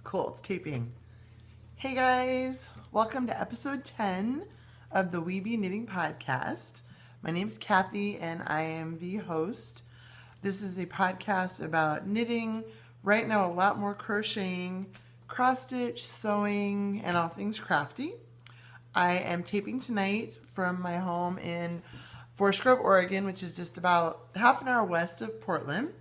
Cool, it's taping. Hey guys, welcome to episode 10 of the Weeby Knitting Podcast. My name's Kathy and I am the host. This is a podcast about knitting, right now a lot more crocheting, cross stitch, sewing, and all things crafty. I am taping tonight from my home in Forest Grove, Oregon, which is just about half an hour west of Portland.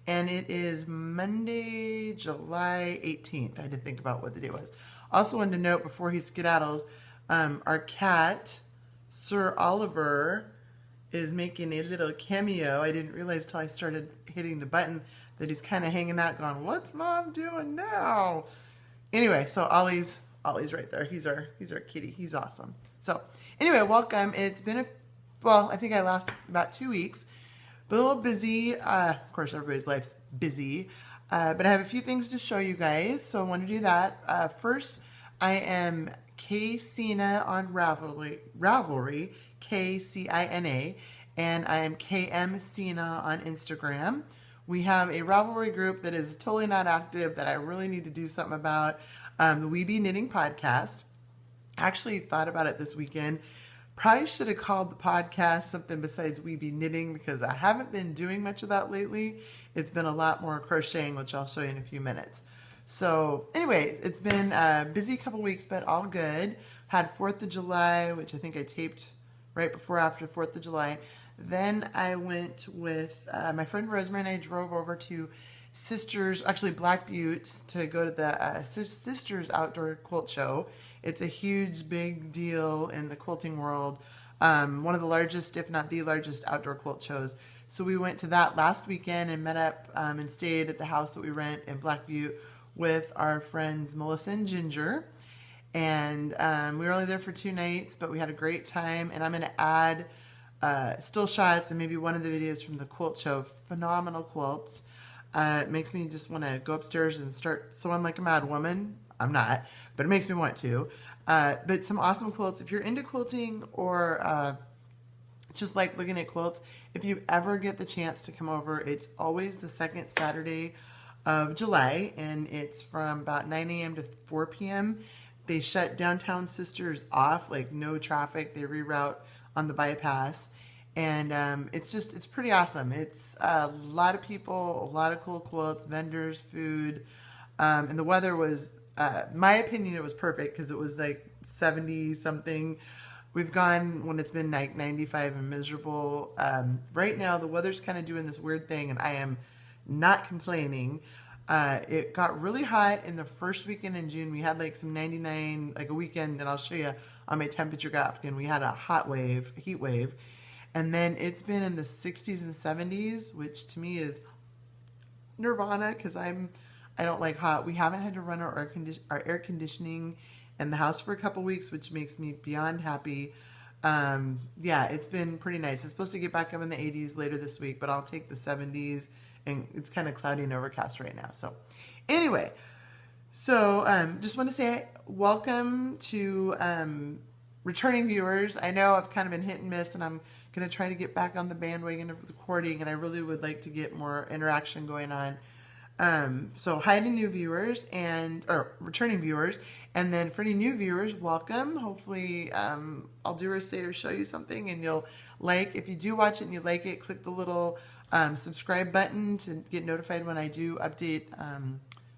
And it is Monday, July 18th. I had to think about what the day was. Also wanted to note before he skedaddles, our cat, Sir Oliver, is making a little cameo. I didn't realize till I started hitting the button that he's kind of hanging out going, what's Mom doing now? Anyway, so Ollie's right there. He's our kitty. He's awesome. So anyway, welcome. It's been I think I last about 2 weeks. But a little busy. Of course, everybody's life's busy. But I have a few things to show you guys, so I want to do that. First, I am K-Cina on Ravelry, K-C-I-N-A, and I am KM Cina on Instagram. We have a Ravelry group that is totally not active that I really need to do something about, the Weeby Knitting Podcast. I actually thought about it this weekend. Probably should have called the podcast something besides Weeby Knitting because I haven't been doing much of that lately. It's been a lot more crocheting, which I'll show you in a few minutes. So anyway, it's been a busy couple weeks, but all good. Had 4th of July, which I think I taped right before after 4th of July. Then I went with my friend Rosemary and I drove over to Black Butte, to go to the Sisters Outdoor Quilt Show. It's a huge, big deal in the quilting world. One of the largest, if not the largest, outdoor quilt shows. So we went to that last weekend and met up and stayed at the house that we rent in Black Butte with our friends Melissa and Ginger. And we were only there for 2 nights, but we had a great time. And I'm going to add still shots and maybe one of the videos from the quilt show. Phenomenal quilts. It makes me just want to go upstairs and start sewing like a mad woman. I'm not, but it makes me want to. But some awesome quilts. If you're into quilting or just like looking at quilts, if you ever get the chance to come over, it's always the second Saturday of July, and it's from about 9 a.m. to 4 p.m. They shut downtown Sisters off, like no traffic. They reroute on the bypass. And it's pretty awesome. It's a lot of people, a lot of cool quilts, vendors, food. And the weather was, my opinion, it was perfect because it was like 70 something. We've gone when it's been like 95 and miserable. Right now, the weather's kind of doing this weird thing, and I am not complaining. It got really hot in the first weekend in June. We had like some 99, like a weekend, and I'll show you on my temperature graphic, and we had a heat wave. And then it's been in the 60s and 70s, which to me is nirvana because I don't like hot. We haven't had to run our air conditioning in the house for a couple weeks, which makes me beyond happy. Yeah, it's been pretty nice. It's supposed to get back up in the 80s later this week, but I'll take the 70s, and it's kind of cloudy and overcast right now. So anyway, just want to say welcome to returning viewers. I know I've kind of been hit and miss, and I'm going to try to get back on the bandwagon of recording, and I really would like to get more interaction going on. So hi to new viewers or returning viewers, and then for any new viewers, welcome. Hopefully I'll do or say or show you something and you'll like. If you do watch it and you like it, click the little subscribe button to get notified when I do update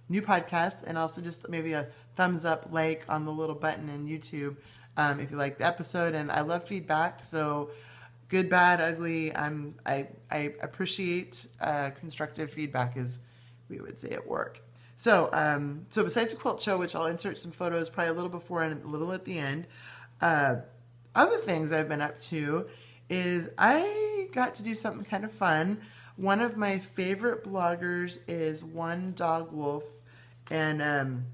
new podcasts, and also just maybe a thumbs up, like on the little button in YouTube if you like the episode. And I love feedback, so good, bad, ugly. I appreciate constructive feedback, as we would say at work. So besides the quilt show, which I'll insert some photos probably a little before and a little at the end, other things I've been up to is I got to do something kind of fun. One of my favorite bloggers is One Dog Wolf, and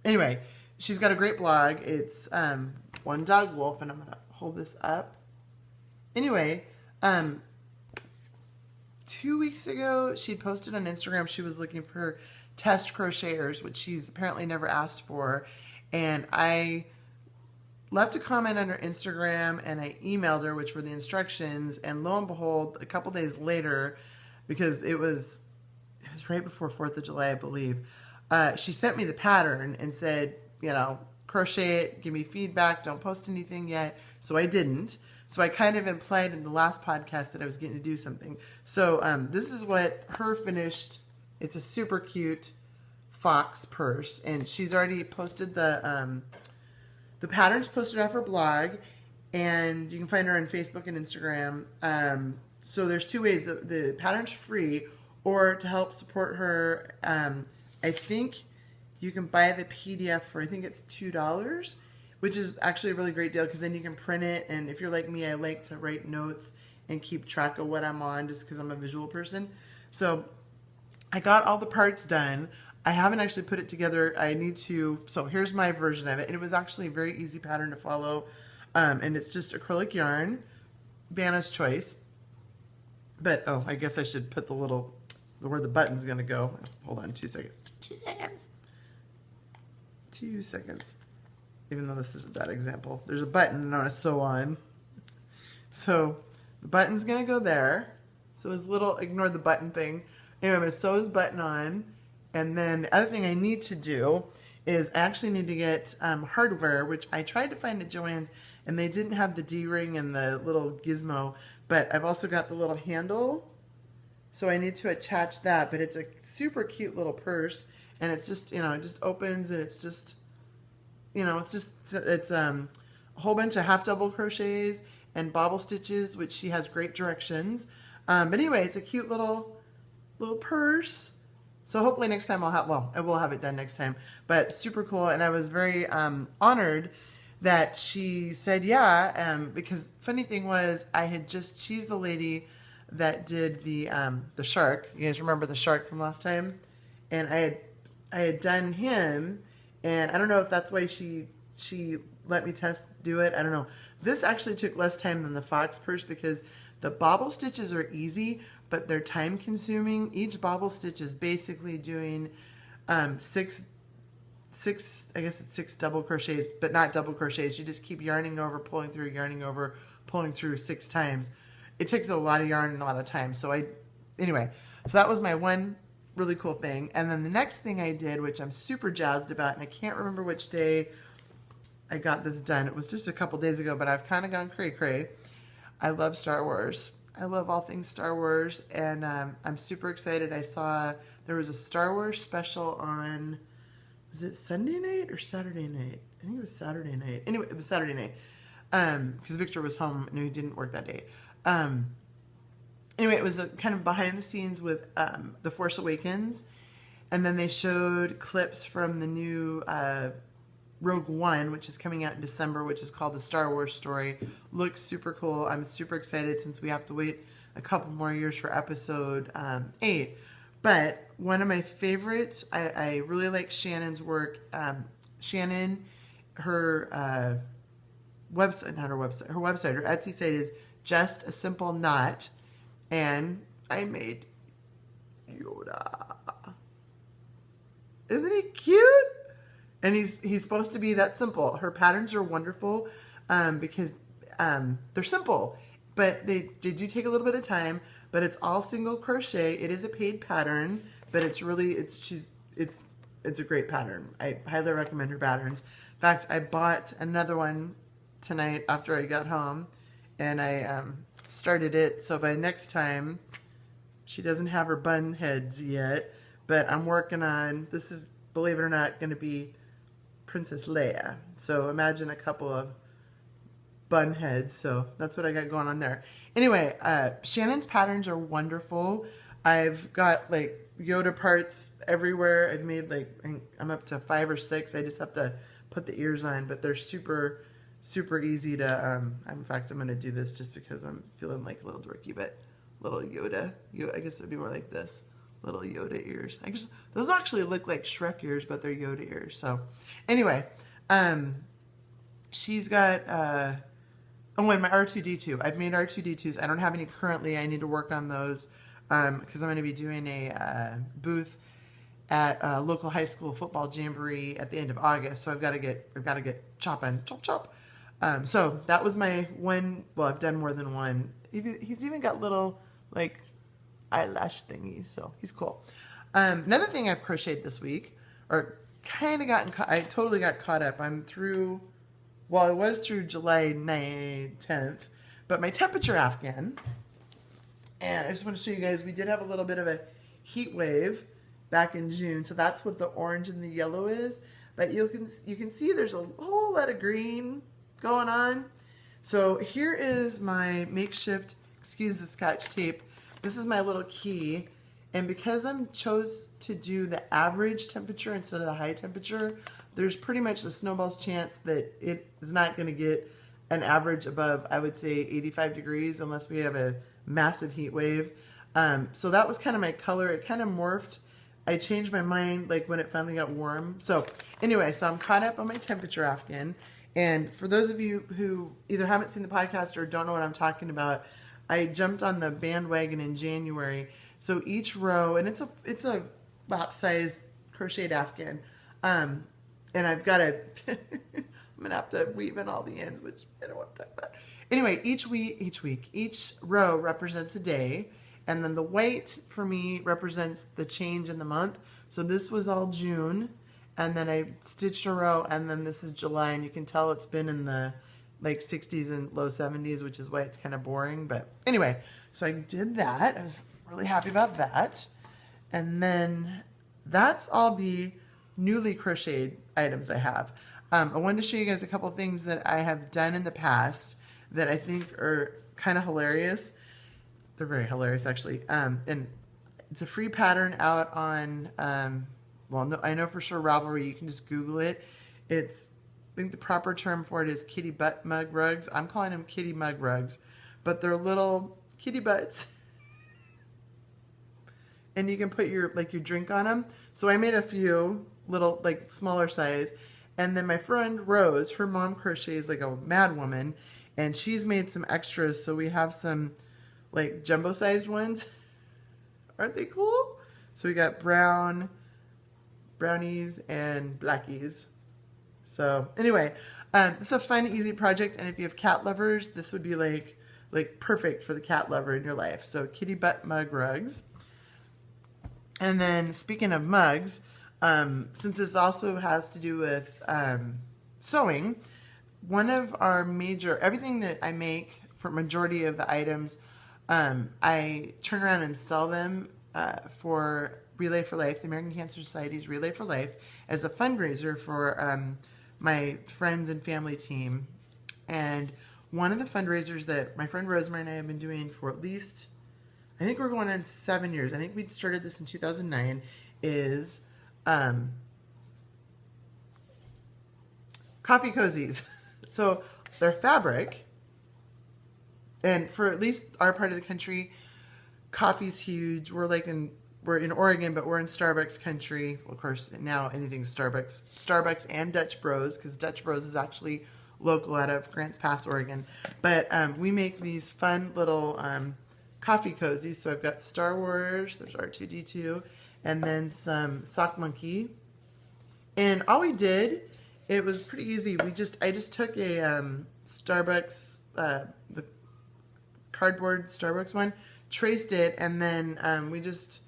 anyway, she's got a great blog. It's One Dog Wolf, and I'm gonna hold this up. Anyway, 2 weeks ago, she posted on Instagram she was looking for test crocheters, which she's apparently never asked for. And I left a comment on her Instagram and I emailed her, which were the instructions. And lo and behold, a couple days later, because it was it was right before 4th of July, I believe. She sent me the pattern and said, crochet it, give me feedback, don't post anything yet. So I didn't. So I kind of implied in the last podcast that I was getting to do something. So this is what her finished. It's a super cute fox purse, and she's already posted the patterns posted off her blog, and you can find her on Facebook and Instagram. So there's two ways. The pattern's free, or to help support her, I think you can buy the PDF for, I think it's $2, which is actually a really great deal because then you can print it. And if you're like me, I like to write notes and keep track of what I'm on just because I'm a visual person. So I got all the parts done. I haven't actually put it together. I need to. So here's my version of it. And it was actually a very easy pattern to follow. And it's just acrylic yarn, Vanna's choice. But, I guess I should put where the button's going to go. Hold on 2 seconds. 2 seconds. 2 seconds. Even though this is a bad example. There's a button on a sew on. So the button's going to go there. So ignore the button thing. Anyway, I'm going to sew his button on. And then the other thing I need to do is I actually need to get hardware, which I tried to find at Joann's, and they didn't have the D-ring and the little gizmo. But I've also got the little handle. So I need to attach that. But it's a super cute little purse. And it's just, it just opens, and it's just, it's a whole bunch of half double crochets and bobble stitches, which she has great directions. But anyway, it's a cute little purse. So hopefully next time I will have it done next time. But super cool, and I was very honored that she said yeah. Because funny thing was, she's the lady that did the shark. You guys remember the shark from last time? And I had done him, and I don't know if that's why she let me do it. I don't know. This actually took less time than the fox purse because the bobble stitches are easy, but they're time consuming. Each bobble stitch is basically doing six double crochets, but not double crochets. You just keep yarning over, pulling through, yarning over, pulling through 6 times. It takes a lot of yarn and a lot of time. So that was my one really cool thing. And then the next thing I did, which I'm super jazzed about, and I can't remember which day I got this done. It was just a couple days ago, but I've kind of gone cray-cray. I love Star Wars. I love all things Star Wars, and I'm super excited. I saw there was a Star Wars special on, was it Sunday night or Saturday night? I think it was Saturday night. Anyway, it was Saturday night because Victor was home and he didn't work that day. Anyway, it was a kind of behind the scenes with The Force Awakens, and then they showed clips from the new Rogue One, which is coming out in December, which is called The Star Wars Story. Looks super cool. I'm super excited since we have to wait a couple more years for episode 8. But one of my favorites, I really like Shannon's work. Shannon, her website, not her website, her Etsy site is Just a Simple Knot. And I made Yoda. Isn't he cute? And he's supposed to be that simple. Her patterns are wonderful because they're simple, but they do take a little bit of time. But it's all single crochet. It is a paid pattern, but it's a great pattern. I highly recommend her patterns. In fact, I bought another one tonight after I got home, and I started it. So by next time, she doesn't have her bun heads yet, but I'm working on, this is, believe it or not, going to be Princess Leia. So imagine a couple of bun heads. So that's what I got going on there. Anyway, Shannon's patterns are wonderful. I've got like Yoda parts everywhere. I've made I'm up to 5 or 6. I just have to put the ears on, but they're super, super easy to, in fact, I'm going to do this just because I'm feeling like a little dorky, but little Yoda. I guess it'd be more like this. Little Yoda ears. I guess those actually look like Shrek ears, but they're Yoda ears. So anyway, she's got, and my R2-D2. I've made R2-D2s. I don't have any currently. I need to work on those because I'm going to be doing a booth at a local high school football jamboree at the end of August. So I've got to get chopping, chop. So that was my one. Well, I've done more than one. He's even got little eyelash thingies, so he's cool. Another thing I've crocheted this week, or kind of I totally got caught up. I'm through, well, I was through July 9th, 10th, but my temperature afghan, and I just want to show you guys, we did have a little bit of a heat wave back in June, so that's what the orange and the yellow is. But you can see there's a whole lot of green going on. So here is my makeshift, excuse the Scotch tape, this is my little key. And because I chose to do the average temperature instead of the high temperature, there's pretty much a snowball's chance that it is not going to get an average above, I would say, 85 degrees unless we have a massive heat wave. So that was kind of my color. It kind of morphed. I changed my mind like when it finally got warm. So anyway, so I'm caught up on my temperature afghan. And for those of you who either haven't seen the podcast or don't know what I'm talking about, I jumped on the bandwagon in January. So each row, and it's a lap size crocheted afghan, and I've got to I'm gonna have to weave in all the ends, which I don't want to talk about. Anyway, each row represents a day, and then the white for me represents the change in the month. So this was all June, and then I stitched a row, and then this is July, and you can tell it's been in the like 60s and low 70s, which is why it's kind of boring. But anyway, so I did that. I was really happy about that. And then that's all the newly crocheted items I have. I wanted to show you guys a couple things that I have done in the past that I think are kind of hilarious. They're very hilarious, actually. And it's a free pattern out on, well, no, I know for sure Ravelry. You can just Google it. I think the proper term for it is kitty butt mug rugs. I'm calling them kitty mug rugs, but they're little kitty butts. And you can put your drink on them. So I made a few little, like, smaller size. And then my friend Rose, her mom crochets like a mad woman, and she's made some extras. So we have some like jumbo sized ones. Aren't they cool? So we got brownies and blackies. So anyway, it's a fun, easy project. And if you have cat lovers, this would be like perfect for the cat lover in your life. So kitty butt mug rugs. And then speaking of mugs, since this also has to do with sewing, one of our everything that I make for majority of the items, I turn around and sell them for Relay for Life, the American Cancer Society's Relay for Life, as a fundraiser for my friends and family team. And one of the fundraisers that my friend Rosemary and I have been doing for at least, I think we're going on 7 years. I think we started this in 2009, is coffee cozies. So they're fabric, and for at least our part of the country, coffee's huge. We're in Oregon, but we're in Starbucks country. Of course, now anything's Starbucks and Dutch Bros, because Dutch Bros is actually local out of Grants Pass, Oregon. But we make these fun little coffee cozies. So I've got Star Wars, there's R2-D2, and then some Sock Monkey. And all we did, it was pretty easy. I just took a Starbucks, the cardboard Starbucks one, traced it, and then we just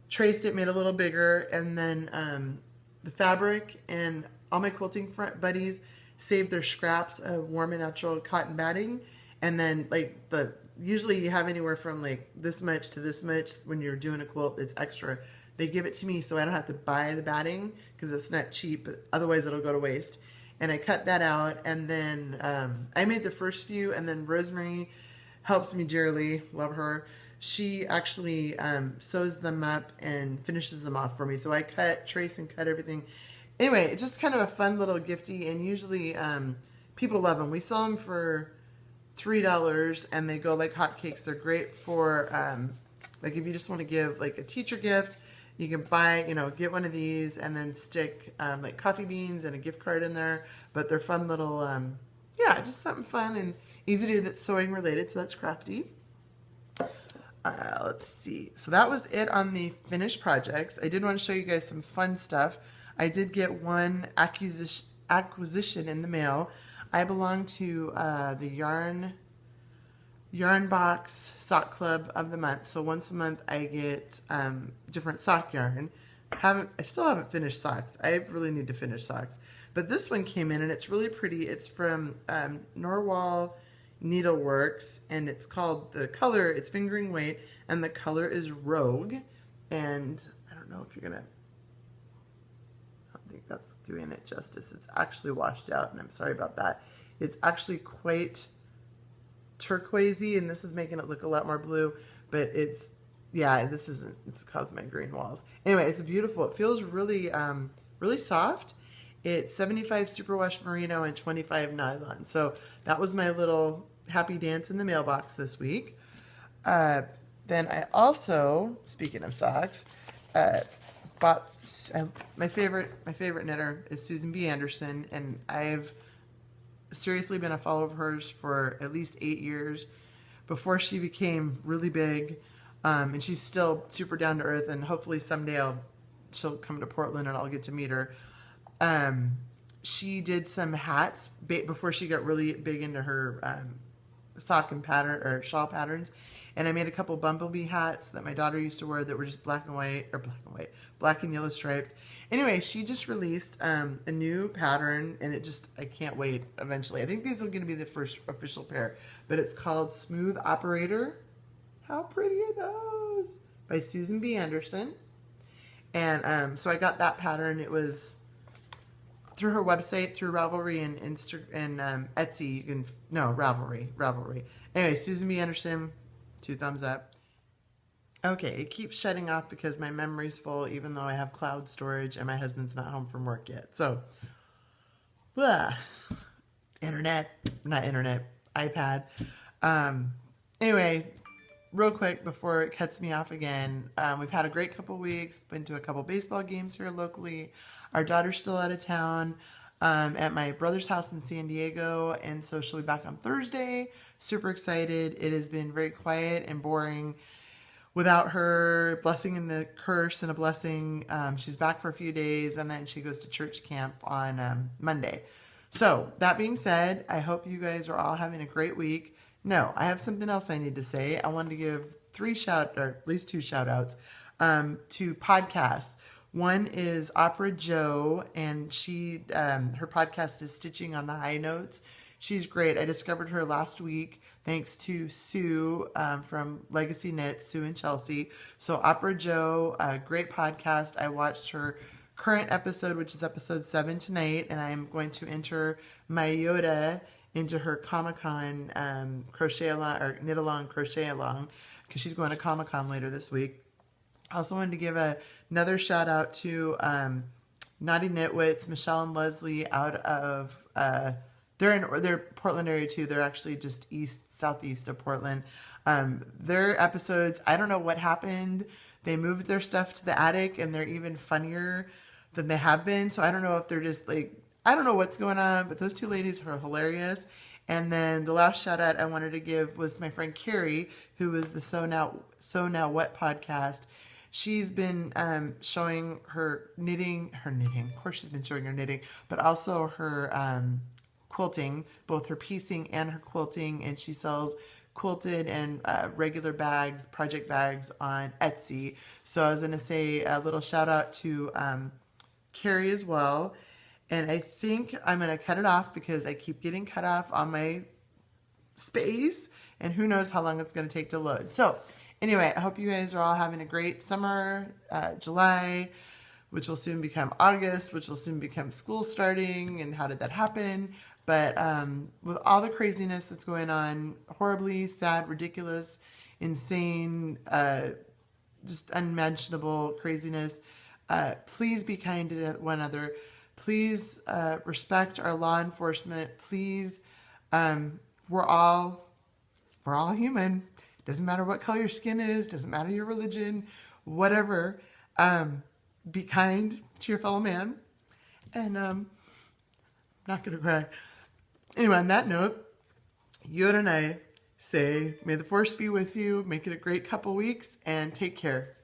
traced it, made it a little bigger, and then the fabric, and all my quilting buddies saved their scraps of warm and natural cotton batting, and then usually you have anywhere from like this much to this much when you're doing a quilt. It's extra. They give it to me so I don't have to buy the batting because it's not cheap. Otherwise it'll go to waste. And I cut that out, and then I made the first few, and then Rosemary helps me dearly. Love her. She actually sews them up and finishes them off for me. So I trace and cut everything. Anyway, it's just kind of a fun little gifty, and usually people love them. We sell them for $3, and they go like hotcakes. They're great for like if you just want to give like a teacher gift, you can buy, get one of these and then stick like coffee beans and a gift card in there. But they're fun little, yeah, just something fun and easy to do that's sewing related. So that's crafty. Let's see. So that was it on the finished projects. I did want to show you guys some fun stuff. I did get one acquisition in the mail. I belong to the yarn yarn box sock club of the month. So once a month I get different sock yarn. I still haven't finished socks. I really need to finish socks. But this one came in and it's really pretty. It's from Norwal Needleworks, and it's called, the color, it's fingering weight, and the color is Rogue. And I don't know if you're gonna, I don't think that's doing it justice. It's actually washed out, and I'm sorry about that. It's actually quite turquoisey, and this is making it look a lot more blue, but it's, yeah, this isn't, it's caused my green walls. Anyway, it's beautiful. It feels really, really soft. It's 75 superwash merino and 25 nylon. So that was my little happy dance in the mailbox this week. Then I also, speaking of socks, bought my favorite knitter is Susan B. Anderson, and I've seriously been a follower of hers for at least 8 years before she became really big. And she's still super down to earth, and hopefully someday she'll come to Portland and I'll get to meet her. She did some hats before she got really big into her sock and pattern or shawl patterns, and I made a couple bumblebee hats that my daughter used to wear that were just black and yellow striped. Anyway, she just released a new pattern, and I can't wait eventually. I think these are going to be the first official pair, but it's called Smooth Operator. How pretty are those? By Susan B. Anderson. And so I got that pattern. It was through her website, through Ravelry and Etsy. You can, no, Ravelry. Anyway, Susan B. Anderson, 2 thumbs up. Okay, it keeps shutting off because my memory's full, even though I have cloud storage and my husband's not home from work yet. So, blah. iPad. Anyway, real quick before it cuts me off again, we've had a great couple weeks, been to a couple baseball games here locally. Our daughter's still out of town at my brother's house in San Diego, and so she'll be back on Thursday. Super excited. It has been very quiet and boring without her. Blessing and a curse and a blessing. She's back for a few days, and then she goes to church camp on Monday. So that being said, I hope you guys are all having a great week. No, I have something else I need to say. I wanted to give at least 2 shout outs to podcasts. One is Opera Joe, and she her podcast is Stitching on the High Notes. She's great. I discovered her last week thanks to Sue from Legacy Knits, Sue and Chelsea. So Opera Joe, great podcast. I watched her current episode, which is episode 7 tonight, and I'm going to enter my Yoda into her Comic-Con crochet along or knit along crochet along, because she's going to Comic-Con later this week. I also wanted to give another shout out to Naughty Knitwits, Michelle and Leslie out of they're Portland area too. They're actually just southeast of Portland. Their episodes, I don't know what happened. They moved their stuff to the attic, and they're even funnier than they have been. So I don't know if they're just I don't know what's going on, but those 2 ladies are hilarious. And then the last shout out I wanted to give was my friend Carrie, who is the Sew Now What podcast. She's been showing her knitting. Of course, she's been showing her knitting, but also her quilting, both her piecing and her quilting. And she sells quilted and regular bags, project bags on Etsy. So I was going to say a little shout out to Carrie as well. And I think I'm going to cut it off because I keep getting cut off on my space, and who knows how long it's going to take to load. So anyway, I hope you guys are all having a great summer, July, which will soon become August, which will soon become school starting. And how did that happen? But with all the craziness that's going on, horribly sad, ridiculous, insane, just unimaginable craziness, please be kind to one another. Please respect our law enforcement. Please, we're all human. Doesn't matter what color your skin is. Doesn't matter your religion. Whatever. Be kind to your fellow man. And I'm not gonna cry. Anyway, on that note, Yoda and I say, may the force be with you. Make it a great couple weeks, and take care.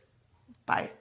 Bye.